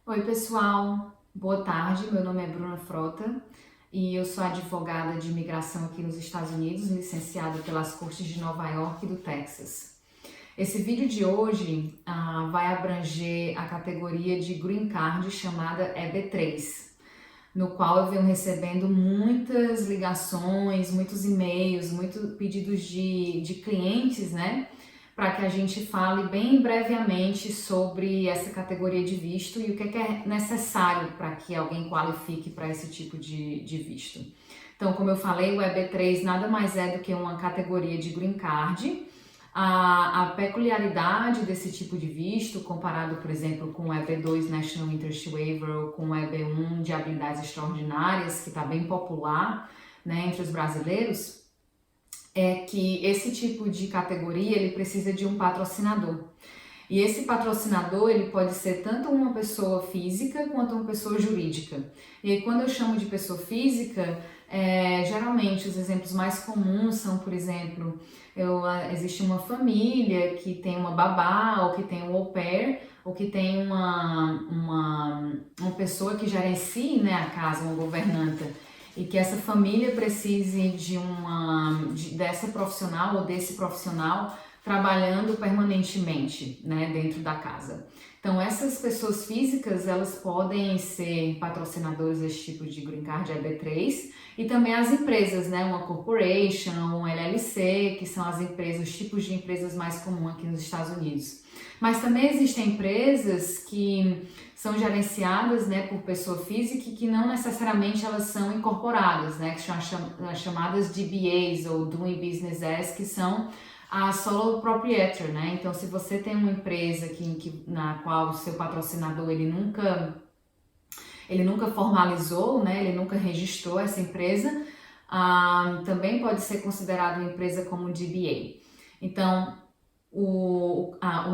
Oi, pessoal. Boa tarde. Meu nome é Bruna Frota e eu sou advogada de imigração aqui nos Estados Unidos, licenciada pelas Cortes de Nova York e do Texas. Esse vídeo de hoje vai abranger a categoria de Green Card chamada EB3, no qual eu venho recebendo muitas ligações, muitos e-mails, muitos pedidos de clientes, né? Para que a gente fale bem brevemente sobre essa categoria de visto e o que é necessário para que alguém qualifique para esse tipo de visto. Então, como eu falei, o EB3 nada mais é do que uma categoria de Green Card. A peculiaridade desse tipo de visto, comparado, por exemplo, com o EB2 National Interest Waiver ou com o EB1 de habilidades extraordinárias, que está bem popular, né, entre os brasileiros, é que esse tipo de categoria ele precisa de um patrocinador. E esse patrocinador ele pode ser tanto uma pessoa física quanto uma pessoa jurídica. E aí, quando eu chamo de pessoa física, geralmente os exemplos mais comuns são, por exemplo, existe uma família que tem uma babá, ou que tem um au pair, ou que tem uma pessoa que gerencie, né, a casa, uma governanta, e que essa família precise dessa profissional ou desse profissional trabalhando permanentemente, né, dentro da casa. Então, essas pessoas físicas, elas podem ser patrocinadoras desse tipo de Green Card EB3 e também as empresas, né, uma corporation, um LLC, que são as empresas, os tipos de empresas mais comuns aqui nos Estados Unidos. Mas também existem empresas que são gerenciadas, né, por pessoa física e que não necessariamente elas são incorporadas, né, que são as chamadas DBAs ou Doing Business As, que são a solo proprietor, né? Então, se você tem uma empresa na qual o seu patrocinador ele nunca formalizou, né? Ele nunca registrou essa empresa, também pode ser considerado uma empresa como DBA. Então,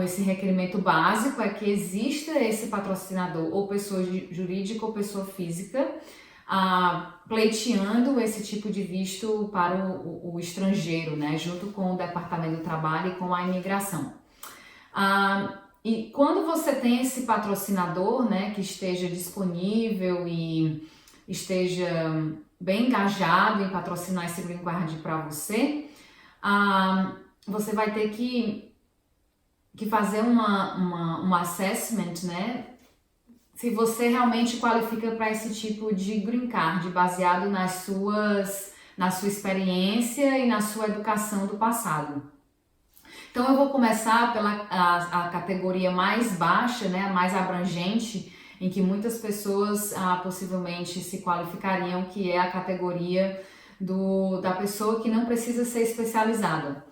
esse requerimento básico é que exista esse patrocinador, ou pessoa jurídica ou pessoa física, pleiteando esse tipo de visto para o estrangeiro, né, junto com o Departamento do Trabalho e com a imigração. E quando você tem esse patrocinador, né, que esteja disponível e esteja bem engajado em patrocinar esse Green Card para você, você vai ter que fazer um assessment, né, se você realmente qualifica para esse tipo de Green Card, baseado na sua experiência e na sua educação do passado. Então eu vou começar pela a categoria mais baixa, né, a mais abrangente, em que muitas pessoas possivelmente se qualificariam, que é a categoria da pessoa que não precisa ser especializada.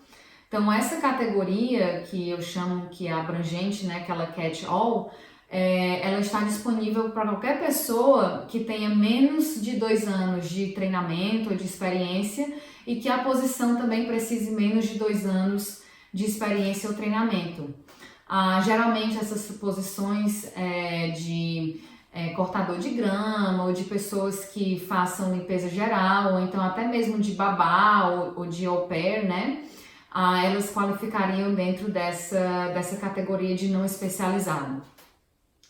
Então essa categoria que eu chamo que é abrangente, né, aquela catch-all, ela está disponível para qualquer pessoa que tenha menos de 2 anos de treinamento ou de experiência e que a posição também precise menos de 2 anos de experiência ou treinamento. Geralmente essas posições de cortador de grama ou de pessoas que façam limpeza geral ou então até mesmo de babá ou de au pair, né? Elas qualificariam dentro dessa categoria de não especializado.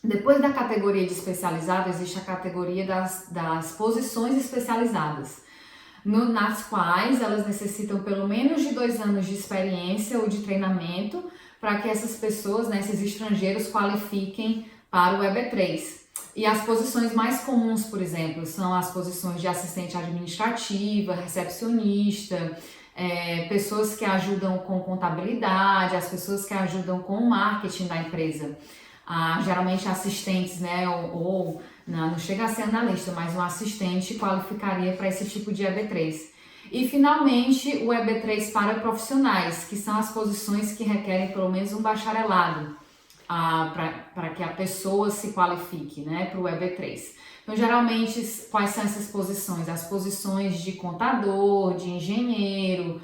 Depois da categoria de especializado, existe a categoria das posições especializadas, nas quais elas necessitam pelo menos de 2 anos de experiência ou de treinamento para que essas pessoas, né, esses estrangeiros, qualifiquem para o EB3. E as posições mais comuns, por exemplo, são as posições de assistente administrativa, recepcionista, pessoas que ajudam com contabilidade, as pessoas que ajudam com o marketing da empresa. Geralmente assistentes, né, não chega a ser analista, mas um assistente qualificaria para esse tipo de EB3. E finalmente o EB3 para profissionais, que são as posições que requerem pelo menos um bacharelado para que a pessoa se qualifique, né, para o EB3. Então, geralmente, quais são essas posições? As posições de contador, de engenheiro,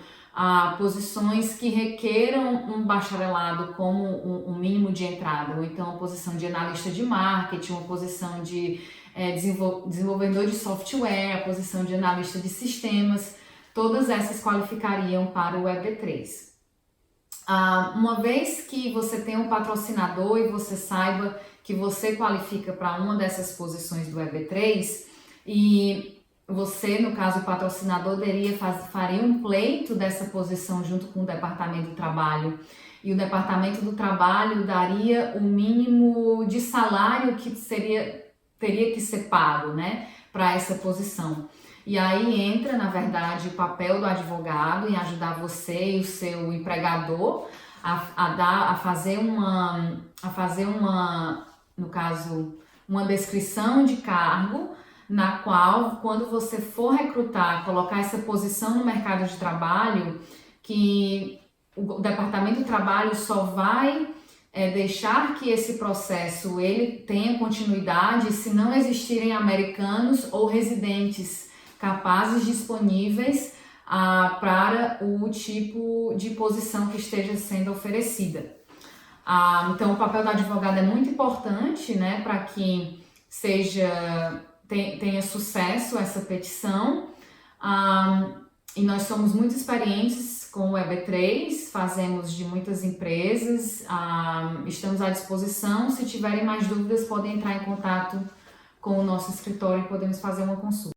posições que requeram um bacharelado como um mínimo de entrada, ou então a posição de analista de marketing, uma posição de desenvolvedor de software, a posição de analista de sistemas, todas essas qualificariam para o EB3. Uma vez que você tem um patrocinador e você saiba que você qualifica para uma dessas posições do EB3 e você, no caso, o patrocinador faria um pleito dessa posição junto com o Departamento do Trabalho e o Departamento do Trabalho daria o mínimo de salário que teria que ser pago, né, para essa posição. E aí entra, na verdade, o papel do advogado em ajudar você e o seu empregador a fazer no caso, uma descrição de cargo na qual, quando você for recrutar, colocar essa posição no mercado de trabalho, que o Departamento do Trabalho só vai deixar que esse processo ele tenha continuidade se não existirem americanos ou residentes capazes disponíveis para o tipo de posição que esteja sendo oferecida. Então, o papel do advogado é muito importante, né, para que tenha sucesso essa petição. E nós somos muito experientes com o EB3, fazemos de muitas empresas, estamos à disposição. Se tiverem mais dúvidas, podem entrar em contato com o nosso escritório e podemos fazer uma consulta.